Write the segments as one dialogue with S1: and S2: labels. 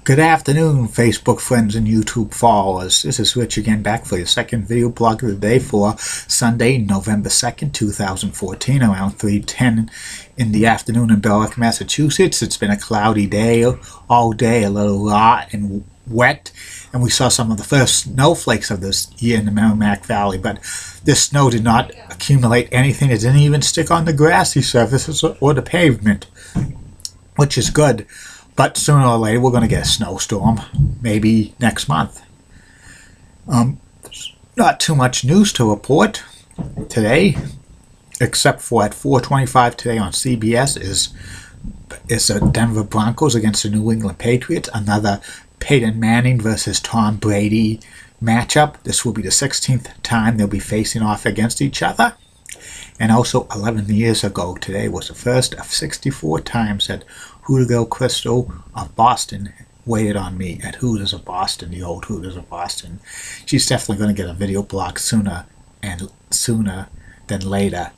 S1: Good afternoon, Facebook friends and YouTube followers. This is Rich again, back for your second video blog of the day for Sunday, November 2nd, 2014, around 3:10 in the afternoon in Billerica, Massachusetts. It's been a cloudy day, all day, a little hot and wet, and we saw some of the first snowflakes of this year in the Merrimack Valley, but this snow did not accumulate anything. It didn't even stick on the grassy surfaces or the pavement, which is good. But sooner or later, we're going to get a snowstorm, maybe next month. Not too much news to report today, except for at 4:25 today on CBS is the Denver Broncos against the New England Patriots, another Peyton Manning versus Tom Brady matchup. This will be the 16th time they'll be facing off against each other. And also 11 years ago today was the first of 64 times that Hooters Crystal of Boston waited on me at Hooters of Boston, the old Hooters of Boston. She's definitely going to get a video blog sooner than later.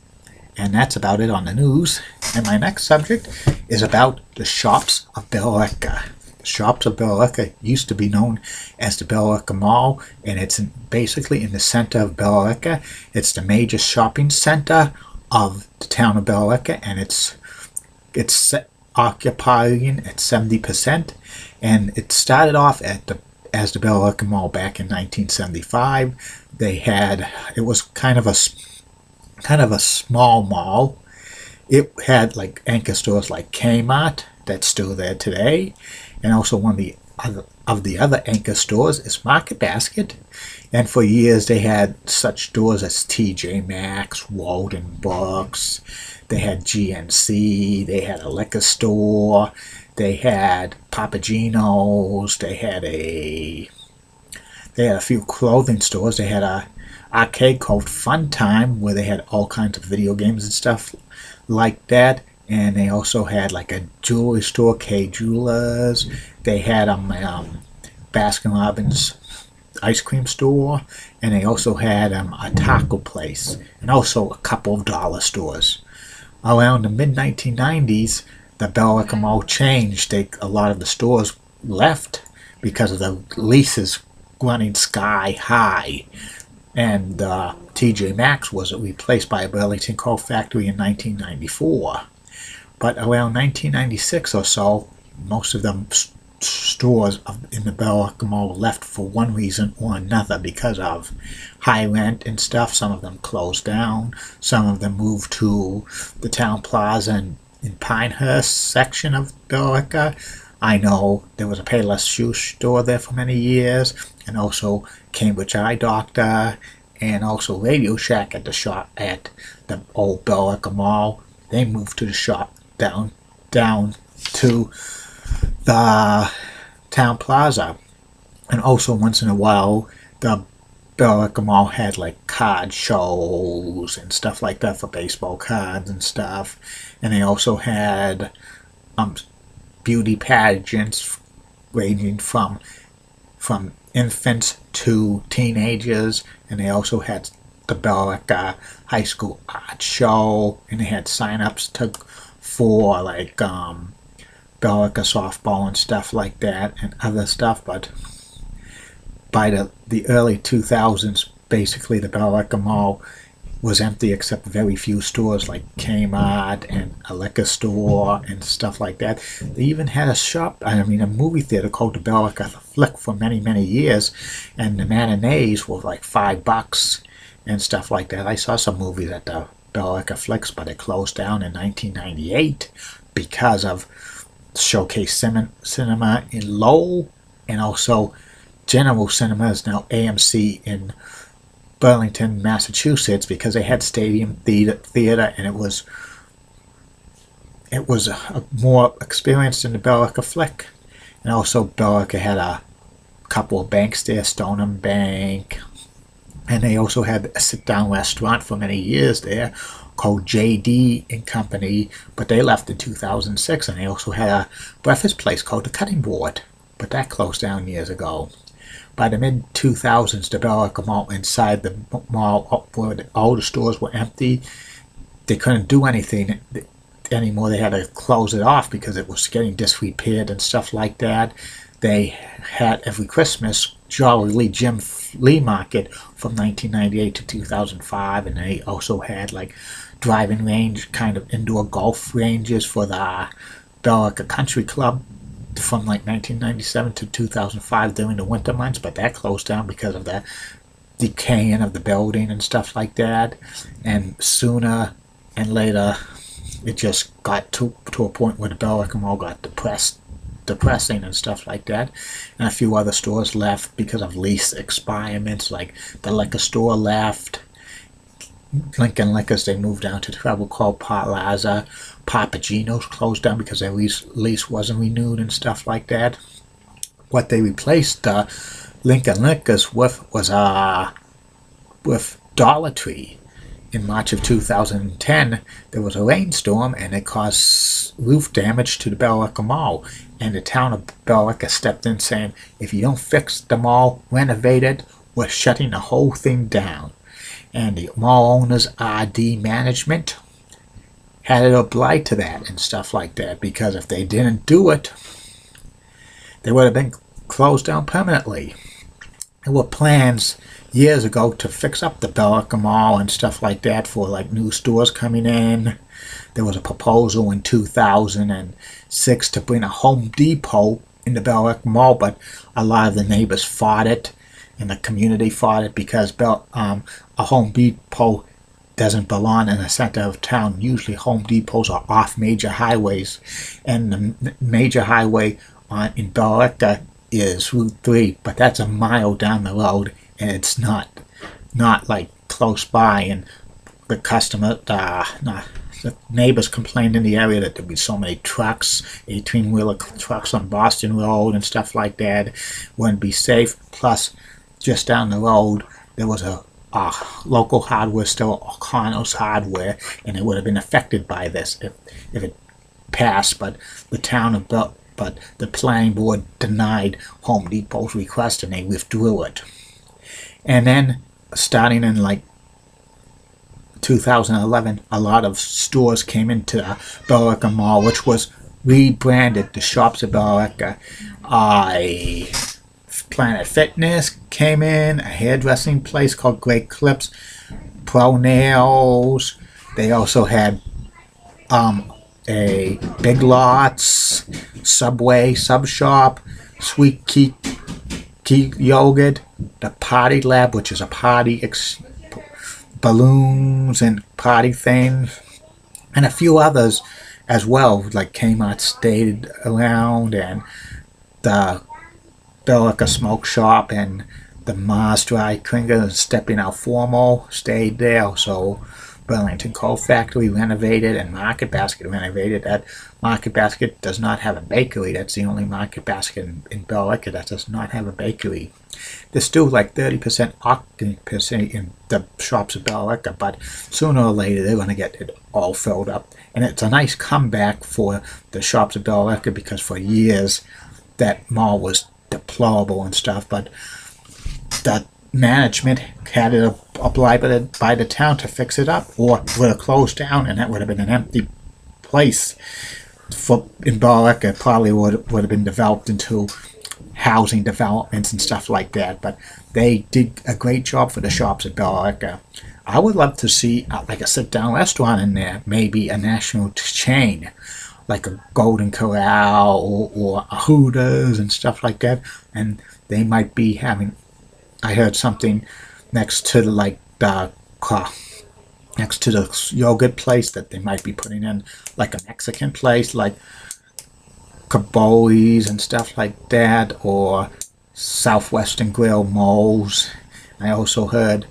S1: And that's about it on the news. And my next subject is about the shops of Billerica. The shops of Billerica used to be known as the Billerica Mall, and it's basically in the center of Billerica. It's the major shopping center of the town of Billerica, and it's occupying at 70%. And it started off as the Billerica Mall back in 1975. It was kind of a small mall. It had like anchor stores like Kmart that's still there today, and also one of the other anchor stores is Market Basket. And for years they had such stores as TJ Maxx, Walden Books, they had GNC, they had a liquor store, they had Papagino's, they had a few clothing stores, they had a arcade called Fun Time where they had all kinds of video games and stuff like that. And they also had like a jewelry store, K Jewelers. They had a Baskin Robbins ice cream store, and they also had a taco place, and also a couple of dollar stores. Around the mid-1990s, the Billerica Mall changed. A lot of the stores left because of the leases running sky high, and TJ Maxx was replaced by a Burlington Coat Factory in 1994. But around 1996 or so, most of them stores in the Billerica Mall left for one reason or another because of high rent and stuff. Some of them closed down. Some of them moved to the Town Plaza in Pinehurst section of Billerica. I know there was a Payless shoe store there for many years, and also Cambridge Eye Doctor, and also Radio Shack at the old Billerica Mall. They moved to the shop down to the Town Plaza. And also once in a while the Billerica Mall had like card shows and stuff like that for baseball cards and stuff. And they also had beauty pageants ranging from infants to teenagers. And they also had the Billerica High School Art Show, and they had sign-ups for like Billerica softball and stuff like that, and other stuff. But by the early 2000s, basically the Billerica Mall was empty except very few stores like Kmart and a liquor store and stuff like that. They even had a movie theater called the Billerica Flick for many, many years, and the matinees were like $5 and stuff like that. I saw some movies at the Billerica Flicks, but it closed down in 1998 because of Showcase Cinema in Lowell, and also General Cinema is now AMC in Burlington, Massachusetts, because they had Stadium Theater, and it was a more experienced than the Billerica Flick. And also Billerica had a couple of banks there, Stoneham Bank, and they also had a sit-down restaurant for many years there called JD and Company, but they left in 2006. And they also had a breakfast place called the Cutting Board, but that closed down years ago. By the mid-2000s, the Billerica Mall inside the mall, where all the stores were empty, they couldn't do anything anymore. They had to close it off because it was getting disrepaired and stuff like that. they had every Christmas Jolly Jim Flea Market from 1998 to 2005, and they also had like driving range, kind of indoor golf ranges for the Billerica Country Club from like 1997 to 2005 during the winter months, but that closed down because of the decaying of the building and stuff like that. And sooner and later, it just got to a point where the Billerica Mall got depressing and stuff like that, and a few other stores left because of lease expirements. Like the liquor store left, Lincoln Liquors, they moved down to Treble Cove Plaza. Papagino's closed down because their lease wasn't renewed and stuff like that. What they replaced Lincoln Liquors with was with Dollar Tree. In March of 2010, there was a rainstorm and it caused roof damage to the Billerica Mall. And the town of Billerica stepped in saying, if you don't fix the mall, renovate it, we're shutting the whole thing down. And the mall owners, RD management, had to oblige to that and stuff like that, because if they didn't do it, they would have been closed down permanently. There were plans years ago to fix up the Billerica Mall and stuff like that for like new stores coming in. There was a proposal in 2006 to bring a Home Depot in the Billerica Mall, but a lot of the neighbors fought it and the community fought it because a Home Depot doesn't belong in the center of town. Usually Home Depots are off major highways, and the major highway in Billerica is Route 3, but that's a mile down the road, and it's not like close by. And the neighbors complained in the area that there'd be so many trucks, 18-wheeler trucks on Boston Road and stuff like that. Wouldn't be safe. Plus, just down the road, there was a local hardware store, O'Connell's Hardware, and it would have been affected by this if it passed. But the planning board denied Home Depot's request and they withdrew it. And then, starting in like 2011, a lot of stores came into Billerica Mall, which was rebranded the Shops at Billerica. Planet Fitness came in, a hairdressing place called Great Clips, Pro Nails. They also had a Big Lots, Subway, Sub Shop, Sweet Key Yogurt, the Party Lab, which is a party balloons and party things, and a few others as well, like Kmart stayed around, and the Billerica Smoke Shop and the Mars Dry Cleaner, Stepping Out Formal stayed there. So Burlington Coal Factory renovated, and Market Basket renovated. That Market Basket does not have a bakery. That's the only Market Basket in Billerica that does not have a bakery. There's still like 30% occupancy in the Shops at Billerica, but sooner or later they're going to get it all filled up. And it's a nice comeback for the Shops at Billerica, because for years that mall was deplorable and stuff, but the management had it applied by the town to fix it up, or would have closed down, and that would have been an empty place in Billerica. It probably would have been developed into housing developments and stuff like that. But they did a great job for the Shops at Billerica. I would love to see like a sit-down restaurant in there, maybe a national chain, like a Golden Corral or a Hooters and stuff like that. And they might be having, I heard something next to the yogurt place that they might be putting in like a Mexican place, like Caboli's and stuff like that, or Southwestern Grill Moles. I also heard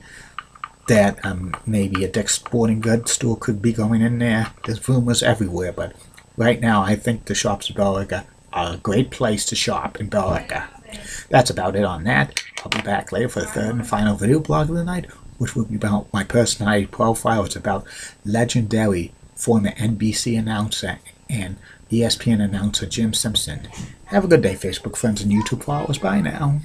S1: that maybe a Dick's Sporting Goods store could be going in there. There's rumors everywhere, but right now I think the Shops at Billerica are a great place to shop in Billerica. That's about it on that. I'll be back later for the third and final video blog of the night, which will be about my personality profile. It's about legendary former NBC announcer and ESPN announcer Jim Simpson. Have a good day, Facebook friends and YouTube followers. Bye now.